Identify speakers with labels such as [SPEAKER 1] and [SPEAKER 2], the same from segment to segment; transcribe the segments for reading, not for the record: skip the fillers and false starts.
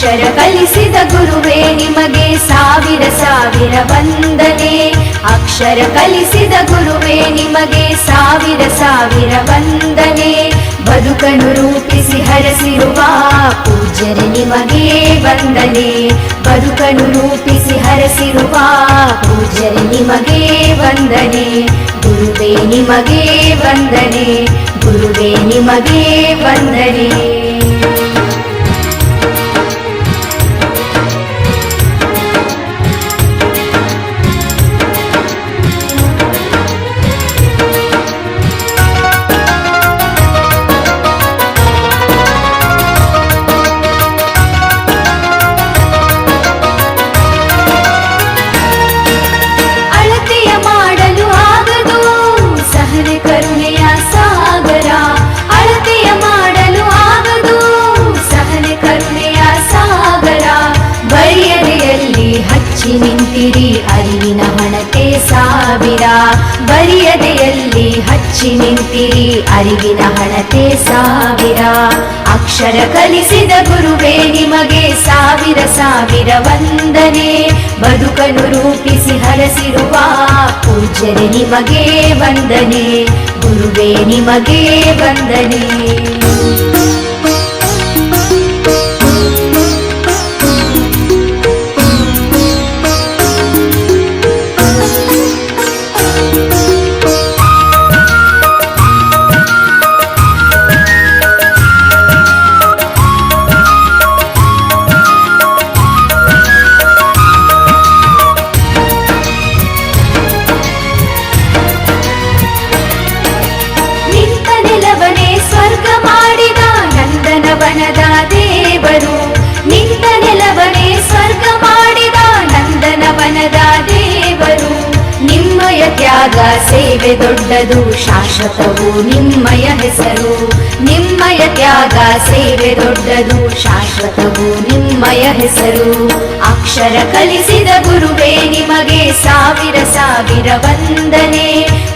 [SPEAKER 1] ಅಕ್ಷರ ಕಲಿಸಿದ ಗುರುವೇ ನಿಮಗೆ ಸಾವಿರ ಸಾವಿರ ವಂದನೆ. ಅಕ್ಷರ ಕಲಿಸಿದ ಗುರುವೇ ನಿಮಗೆ ಸಾವಿರ ಸಾವಿರ ವಂದನೆ. ಬದುಕನ್ನು ರೂಪಿಸಿ ಹರಸಿರುವ ಪೂಜ್ಯರೇ ನಿಮಗೆ ವಂದನೆ. ಬದುಕನ್ನು ರೂಪಿಸಿ ಹರಸಿರುವ ಪೂಜ್ಯರೇ ನಿಮಗೆ ವಂದನೆ. ಗುರುವೇ ನಿಮಗೆ ವಂದನೆ. ಗುರುವೇ ನಿಮಗೆ ವಂದನೆ. ನಿಂತಿರಿ ಅರಿವಿನ ಹಣತೆ ಸಾವಿರ. ಬರಿಯದೆಯಲ್ಲಿ ಹಚ್ಚಿ ನಿಂತಿರಿ ಅರಿವಿನ ಹಣತೆ ಸಾವಿರ. ಅಕ್ಷರ ಕಲಿಸಿದ ಗುರುವೇ ನಿಮಗೆ ಸಾವಿರ ಸಾವಿರ ವಂದನೆ. ಬದುಕನ್ನು ರೂಪಿಸಿ ಹರಸಿರುವ ಪೂಜ್ಯರೇ ನಿಮಗೆ ವಂದನೆ. ಗುರುವೇ ನಿಮಗೆ ವಂದನೆ. ವನದ ದೇವರು ನಿಂತ ನೆಲವನೇ ಸ್ವರ್ಗ ಮಾಡಿದ ನಂದನವನದ ದೇವರು. ನಿಮ್ಮಯ ತ್ಯಾಗ ಸೇವೆ ದೊಡ್ಡದು ಶಾಶ್ವತವು ನಿಮ್ಮಯ ಹೆಸರು. ನಿಮ್ಮಯ ತ್ಯಾಗ ಸೇವೆ ದೊಡ್ಡದು ಶಾಶ್ವತವು ನಿಮ್ಮಯ ಹೆಸರು. ಅಕ್ಷರ ಕಲಿಸಿದ ಗುರುವೇ ನಿಮಗೆ ಸಾವಿರ ಸಾವಿರ ವಂದನೆ.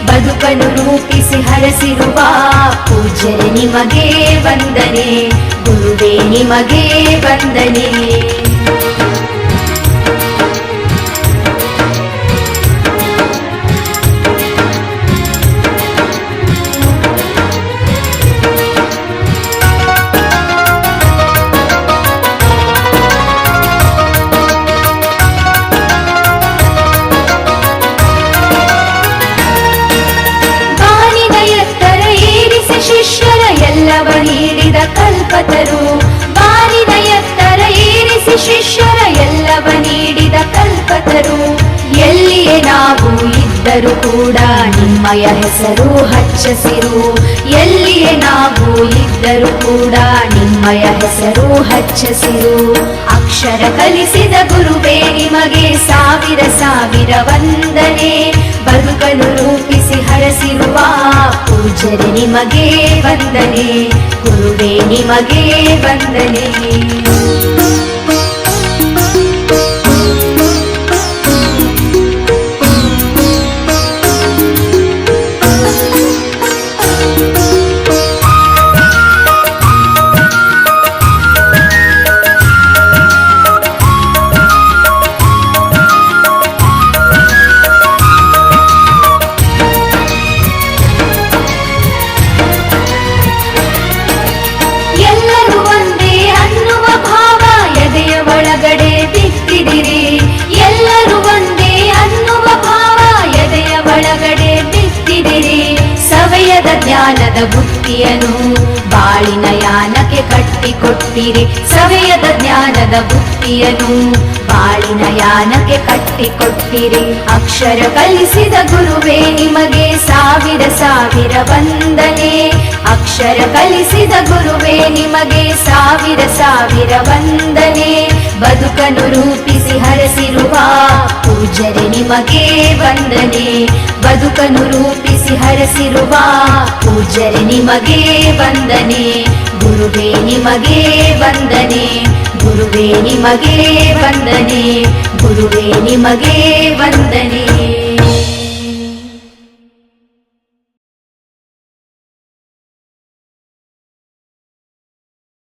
[SPEAKER 1] ಬದುಕನ್ನು ರೂಪಿಸಿ ಹರಸಿರುವ ಪೂಜ್ಯರೇ ನಿಮಗೆ ವಂದನೆ. ಗುರುವೇ ನಿಮಗೆ ವಂದನೆ. ಶಿಷ್ಯರ ಎಲ್ಲವ ನೀಡಿದ ಕಲ್ಪತರು. ಬಾರಿನ ಎತ್ತರ ಏರಿಸಿ ಶಿಷ್ಯರ ಎಲ್ಲವ ನೀಡಿದ ಕಲ್ಪತರು. ಎಲ್ಲಿಯೇ ನಾವು ಇದ್ದರೂ ಕೂಡ ನಿಮ್ಮಯ ಹೆಸರು ಹಚ್ಚಸಿರು. ಎಲ್ಲಿಯೇ ನಾವು ಇದ್ದರೂ ಕೂಡ ನಿಮ್ಮಯ ಹೆಸರು ಹಚ್ಚಸಿರು. ಅಕ್ಷರ ಕಲಿಸಿದ ಗುರುವೇ ನಿಮಗೆ ಸಾವಿರ ಸಾವಿರ ವಂದನೆ. ಬದುಕನ್ನು ರೂಪಿಸಿ ಹರಸಿರುವ ಪೂಜ್ಯರೇ ನಿಮಗೆ ವಂದನೆ. ಗುರುವೇ ನಿಮಗೆ ವಂದನೆ. ಎಲ್ಲರೂ ಒಂದೇ ಅನ್ನುವ ಭಾವ ಎದೆಯ ಒಳಗಡೆ ಬಿತ್ತಿದಿರಿ. ಸವೆಯದ ಜ್ಞಾನದ ಬುತ್ತಿಯನ್ನು ಬಾಳಿನ ಯಾನಕ್ಕೆ ಕಟ್ಟಿಕೊಟ್ಟಿರಿ. ಸವೆಯದ ಜ್ಞಾನದ ಬುತ್ತಿಯನ್ನು ಬಾಳಿನ ಯಾನಕ್ಕೆ ಕಟ್ಟಿಕೊಟ್ಟಿರಿ. ಅಕ್ಷರ ಕಲಿಸಿದ ಗುರುವೇ ನಿಮಗೆ ಸಾವಿರ ಸಾವಿರ ವಂದನೆ. ಅಕ್ಷರ ಕಲಿಸಿದ ಗುರುವೇ ನಿಮಗೆ ಸಾವಿರ ಸಾವಿರ ವಂದನೆ. ಬದುಕನ್ನು ರೂಪಿಸಿ ಹರಸಿರುವ ಪೂಜ್ಯರೇ ನಿಮಗೆ ವಂದನೆ. ಬದುಕನ್ನು ರೂಪಿಸಿ ಹರಸಿರುವ ಪೂಜ್ಯರೇ ನಿಮಗೆ ವಂದನೆ. ಗುರುವೇ ನಿಮಗೆ ವಂದನೆ. ಗುರುವೇ ನಿಮಗೆ ವಂದನೆ. ಗುರುವೇ ನಿಮಗೆ ವಂದನೆ.